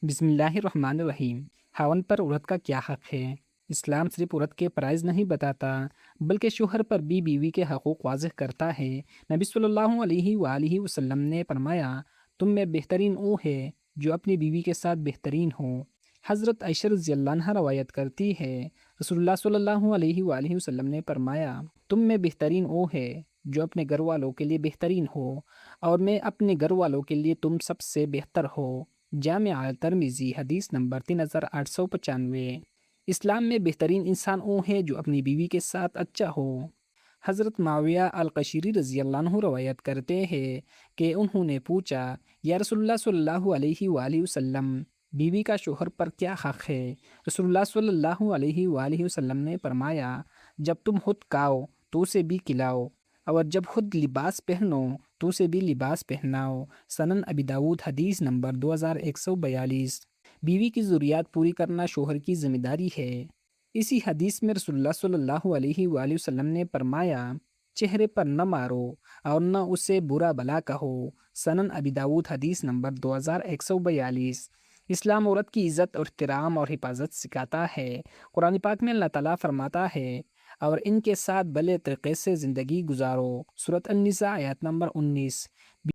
بسم اللہ الرحمن الرحیم۔ خاوند پر عورت کا کیا حق ہے؟ اسلام صرف عورت کے فرائض نہیں بتاتا بلکہ شوہر پر بھی بیوی کے حقوق واضح کرتا ہے۔ نبی صلی اللہ علیہ وآلہ وسلم نے فرمایا، تم میں بہترین وہ ہے جو اپنی بیوی کے ساتھ بہترین ہو۔ حضرت عائشہ رضی اللہ عنہا روایت کرتی ہے، رسول اللہ صلی اللہ علیہ وآلہ وسلم نے فرمایا، تم میں بہترین وہ ہے جو اپنے گھر والوں کے لیے بہترین ہو، اور میں اپنے گھر والوں کے لیے تم سب سے بہتر ہو۔ جامع ترمذی حدیث نمبر 3895۔ اسلام میں بہترین انسان وہ ہے جو اپنی بیوی کے ساتھ اچھا ہو۔ حضرت معاویہ القشیری رضی اللہ عنہ روایت کرتے ہیں کہ انہوں نے پوچھا، یا رسول اللہ صلی اللہ علیہ وآلہ وسلم، بیوی کا شوہر پر کیا حق ہے؟ رسول اللہ صلی اللہ علیہ وآلہ وسلم نے فرمایا، جب تم خود کھاؤ تو اسے بھی کھلاؤ، اور جب خود لباس پہنو تو اسے بھی لباس پہناؤ۔ سنن ابی داؤد حدیث نمبر 2142۔ بیوی کی ضروریات پوری کرنا شوہر کی ذمہ داری ہے۔ اسی حدیث میں رسول اللہ صلی اللہ علیہ وآلہ وسلم نے فرمایا، چہرے پر نہ مارو اور نہ اسے برا بلا کہو۔ سنن ابی داؤد حدیث نمبر 2142۔ اسلام عورت کی عزت اور احترام اور حفاظت سکھاتا ہے۔ قرآن پاک میں اللہ تعالیٰ فرماتا ہے، اور ان کے ساتھ بھلے طریقے سے زندگی گزارو۔ سورۃ النساء آیت نمبر 19۔